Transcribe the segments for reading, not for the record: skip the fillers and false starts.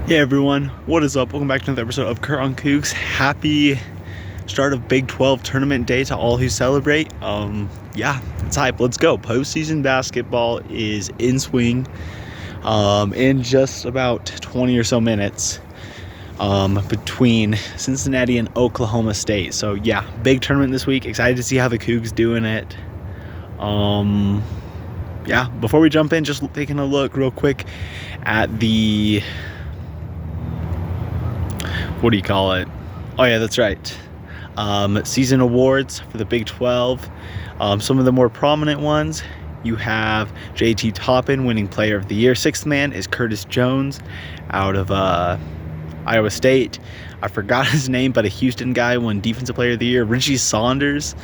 Hey everyone, what is up? Welcome back to another episode of Kurt on Cougs. Happy start of Big 12 tournament day to all who celebrate. Yeah, it's hype. Let's go. Postseason basketball is in swing in just about 20 or so minutes between Cincinnati and Oklahoma State. So yeah, big tournament this week. Excited to see how the Cougs doing it. Yeah, before we jump in, just taking a look real quick at the what do you call it? Oh yeah, that's right. Season awards for the Big 12. Some of the more prominent ones, you have J.T. Toppin winning Player of the Year. Sixth man is Curtis Jones out of Iowa State. I forgot his name, but a Houston guy won Defensive Player of the Year. Richie Saunders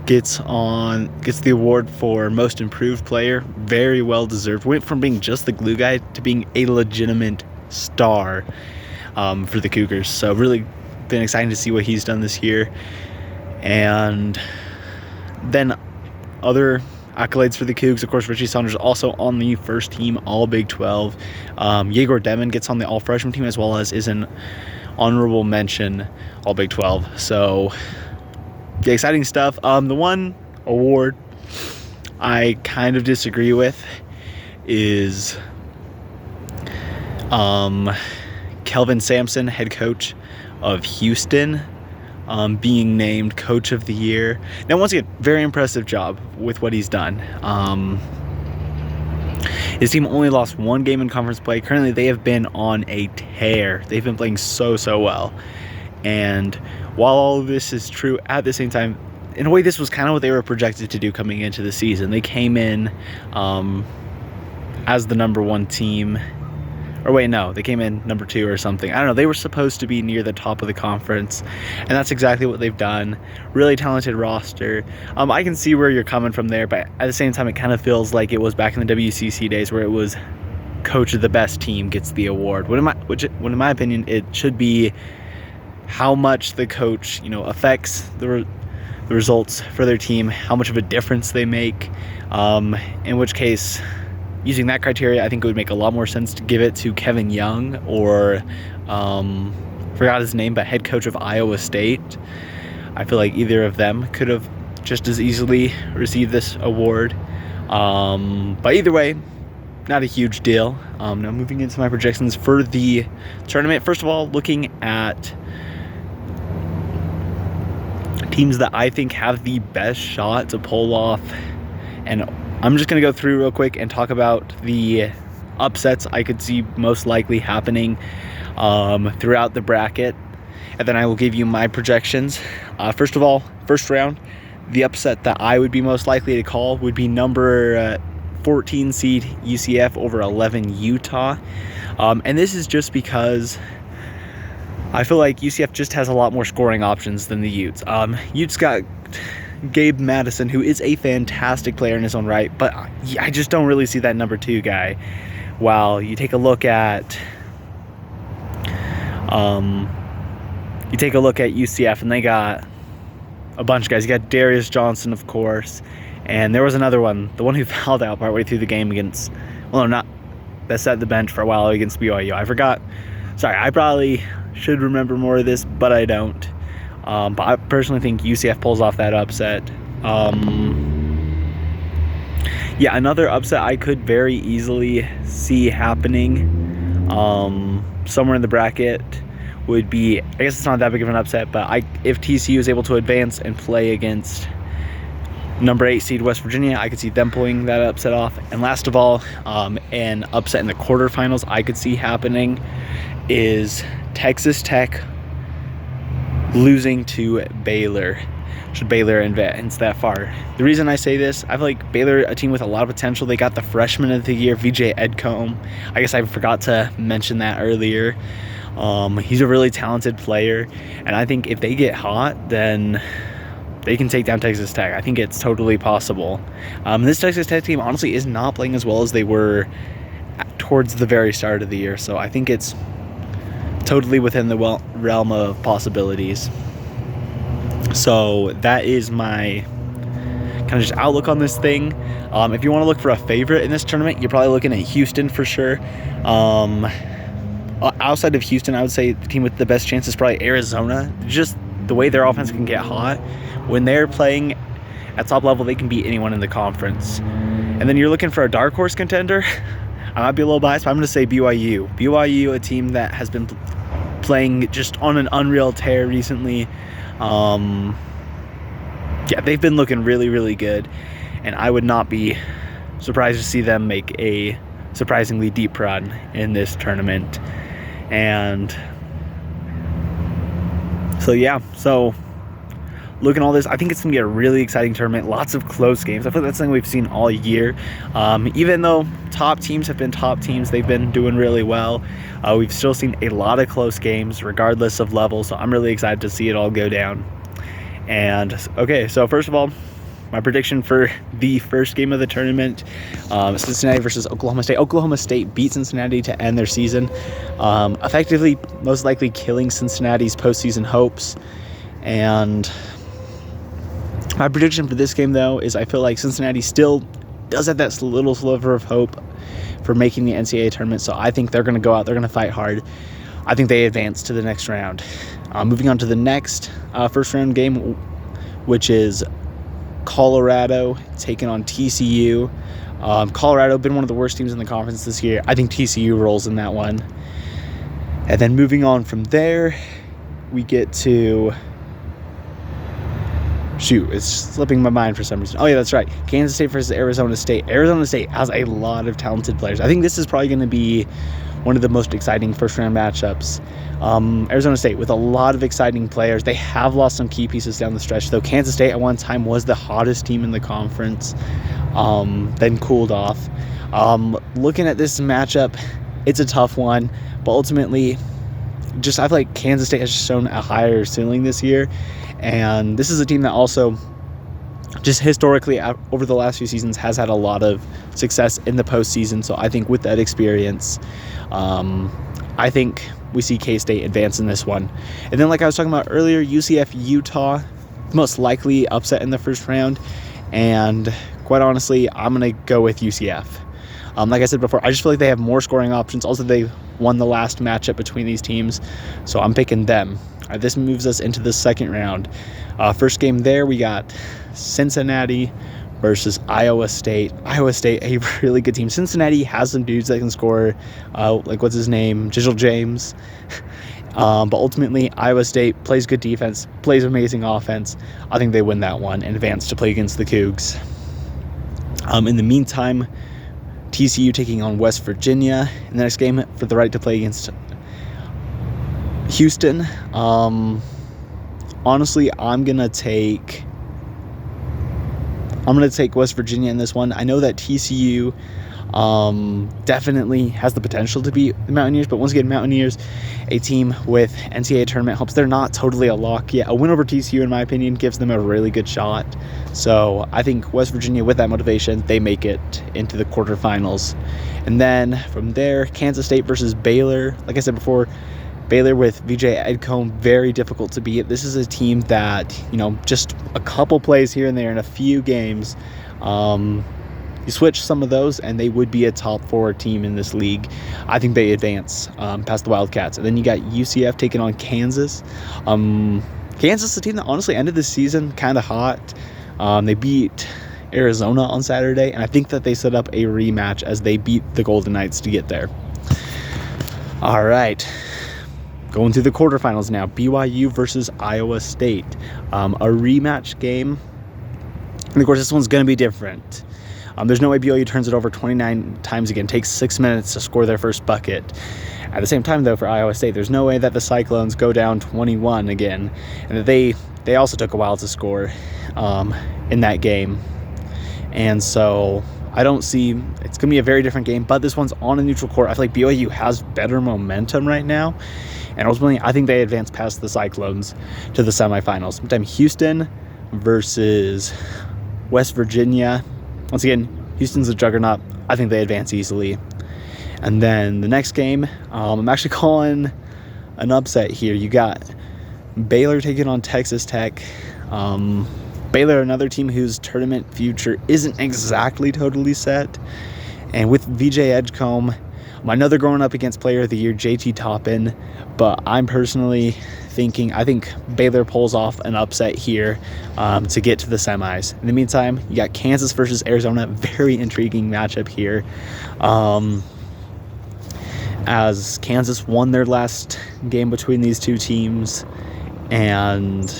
gets the award for Most Improved Player. Very well deserved. Went from being just the glue guy to being a legitimate star for the Cougars. So really been exciting to see what he's done this year. And then other accolades for the Cougs, of course, Richie Saunders also on the first team All Big 12. Yegor Demon gets on the All Freshman team, as well as is an honorable mention All Big 12. So yeah, exciting stuff. The one award I kind of disagree with is Kelvin Sampson, head coach of Houston, being named Coach of the Year. Now, once again, very impressive job with what he's done. His team only lost one game in conference play. Currently, they have been on a tear. They've been playing so well. And while all of this is true, at the same time, in a way, this was kind of what they were projected to do coming into the season. They came in as the number one team. Or wait, no, they came in number 2 or something. I don't know. They were supposed to be near the top of the conference, and that's exactly what they've done. Really talented roster. I can see where you're coming from there, but at the same time, it kind of feels like it was back in the WCC days where it was coach of the best team gets the award. When in my opinion, it should be how much the coach, affects the results for their team, how much of a difference they make. In which case, using that criteria, I think it would make a lot more sense to give it to Kevin Young or, forgot his name, but head coach of Iowa State. I feel like either of them could have just as easily received this award. But either way, not a huge deal. Now moving into my projections for the tournament. First of all, looking at teams that I think have the best shot to pull off, and I'm just going to go through real quick and talk about the upsets I could see most likely happening throughout the bracket. And then I will give you my projections. First of all, first round, the upset that I would be most likely to call would be number 14 seed UCF over 11 Utah. And this is just because I feel like UCF just has a lot more scoring options than the Utes. Utes got Gabe Madison, who is a fantastic player in his own right, but I just don't really see that number 2 guy. While you take a look at UCF, and they got a bunch of guys. You got Darius Johnson, of course, and there was another one, the one who fouled out partway through the game against, that sat the bench for a while against BYU. I forgot. Sorry, I probably should remember more of this, but I don't. But I personally think UCF pulls off that upset. Yeah, another upset I could very easily see happening somewhere in the bracket would be, I guess it's not that big of an upset, but if TCU is able to advance and play against number 8 seed West Virginia, I could see them pulling that upset off. And last of all, an upset in the quarterfinals I could see happening is Texas Tech losing to Baylor, should Baylor advance that far. The reason I say this, I feel like Baylor, a team with a lot of potential. They got the freshman of the year, VJ Edcombe. I guess I forgot to mention that earlier. He's a really talented player, and I think if they get hot, then they can take down Texas Tech. I think it's totally possible. This Texas Tech team honestly is not playing as well as they were towards the very start of the year, so I think it's totally within the realm of possibilities. So that is my kind of just outlook on this thing. If you want to look for a favorite in this tournament, you're probably looking at Houston for sure. Outside of Houston, I would say the team with the best chance is probably Arizona. Just the way their offense can get hot. When they're playing at top level, they can beat anyone in the conference. And then you're looking for a dark horse contender. I might be a little biased, but I'm going to say BYU. BYU, a team that has been playing just on an unreal tear recently. Yeah, they've been looking really, really good. And I would not be surprised to see them make a surprisingly deep run in this tournament. And so, yeah, so looking at all this, I think it's going to be a really exciting tournament. Lots of close games. I feel like that's something we've seen all year. Even though top teams have been top teams, they've been doing really well. We've still seen a lot of close games regardless of level, so I'm really excited to see it all go down. And, okay, so first of all, my prediction for the first game of the tournament, Cincinnati versus Oklahoma State. Oklahoma State beat Cincinnati to end their season, effectively most likely killing Cincinnati's postseason hopes. And my prediction for this game, though, is I feel like Cincinnati still does have that little sliver of hope for making the NCAA tournament, so I think they're going to go out, they're going to fight hard. I think they advance to the next round. Moving on to the next first round game, which is Colorado taking on TCU. Colorado been one of the worst teams in the conference this year. I think TCU rolls in that one. And then moving on from there, we get to... Shoot, it's slipping my mind for some reason. Oh, yeah, that's right. Kansas State versus Arizona State. Arizona State has a lot of talented players. I think this is probably going to be one of the most exciting first-round matchups. Arizona State with a lot of exciting players. They have lost some key pieces down the stretch, though Kansas State at one time was the hottest team in the conference, then cooled off. Looking at this matchup, it's a tough one, but ultimately, I feel like Kansas State has shown a higher ceiling this year. And this is a team that also, just historically, over the last few seasons, has had a lot of success in the postseason. So I think with that experience, I think we see K-State advance in this one. And then, like I was talking about earlier, UCF-Utah, most likely upset in the first round. And quite honestly, I'm going to go with UCF. Like I said before, I just feel like they have more scoring options. Also, they won the last matchup between these teams, so I'm picking them. This moves us into the second round. First game there, we got Cincinnati versus Iowa State. Iowa State, a really good team. Cincinnati has some dudes that can score, like what's his name, Jigel James. But ultimately, Iowa State plays good defense, plays amazing offense. I think they win that one and advance to play against the Cougs. In the meantime, TCU taking on West Virginia in the next game for the right to play against Houston. Honestly, I'm gonna take West Virginia in this one. I know that TCU definitely has the potential to beat the Mountaineers, but once again, Mountaineers, a team with NCAA tournament hopes, they're not totally a lock yet. A win over TCU, in my opinion, gives them a really good shot. So I think West Virginia, with that motivation, they make it into the quarterfinals. And then from there, Kansas State versus Baylor. Like I said before, Baylor with VJ Edcombe, very difficult to beat. This is a team that, just a couple plays here and there in a few games, you switch some of those and they would be a top 4 team in this league. I think they advance past the Wildcats. And then you got UCF taking on Kansas. Kansas is a team that honestly ended the season kind of hot. They beat Arizona on Saturday, and I think that they set up a rematch as they beat the Golden Knights to get there. All right. Going through the quarterfinals now, BYU versus Iowa State. A rematch game. And of course, this one's going to be different. There's no way BYU turns it over 29 times again, takes 6 minutes to score their first bucket. At the same time, though, for Iowa State, there's no way that the Cyclones go down 21 again. And that they also took a while to score in that game. And so I don't see, it's going to be a very different game, but this one's on a neutral court. I feel like BYU has better momentum right now. And ultimately, I think they advance past the Cyclones to the semifinals. Sometime Houston versus West Virginia. Once again, Houston's a juggernaut. I think they advance easily. And then the next game, I'm actually calling an upset here. You got Baylor taking on Texas Tech. Baylor, another team whose tournament future isn't exactly totally set. And with VJ Edgecombe, I know they're going up against Player of the Year JT Toppin, but I'm personally thinking I think Baylor pulls off an upset here to get to the semis. In the meantime, you got Kansas versus Arizona. Very intriguing matchup here. As Kansas won their last game between these two teams. And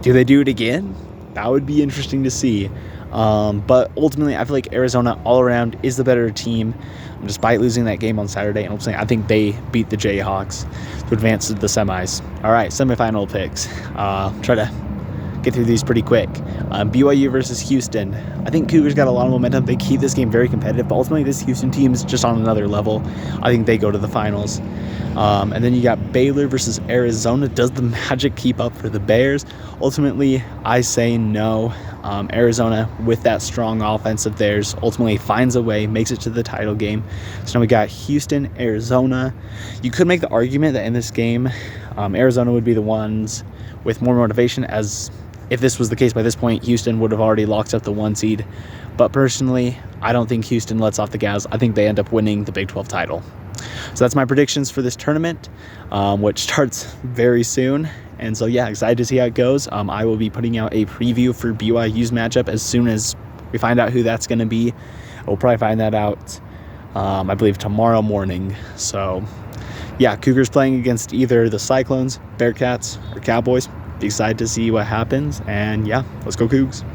do they do it again? That would be interesting to see. But ultimately, I feel like Arizona all around is the better team, despite losing that game on Saturday. And ultimately, I think they beat the Jayhawks to advance to the semis. All right, semifinal picks. Try to get through these pretty quick. BYU versus Houston. I think Cougars got a lot of momentum. They keep this game very competitive, but ultimately this Houston team is just on another level. I think they go to the finals. And then you got Baylor versus Arizona. Does the magic keep up for the Bears? Ultimately, I say no. Arizona, with that strong offense of theirs, ultimately finds a way, makes it to the title game. So now we got Houston, Arizona. You could make the argument that in this game, Arizona would be the ones with more motivation, as if this was the case by this point, Houston would have already locked up the 1 seed. But personally, I don't think Houston lets off the gas. I think they end up winning the Big 12 title. So that's my predictions for this tournament, which starts very soon. And so, yeah, excited to see how it goes. I will be putting out a preview for BYU's matchup as soon as we find out who that's going to be. We'll probably find that out, I believe, tomorrow morning. So, yeah, Cougars playing against either the Cyclones, Bearcats, or Cowboys. Be excited to see what happens. And, yeah, let's go Cougs.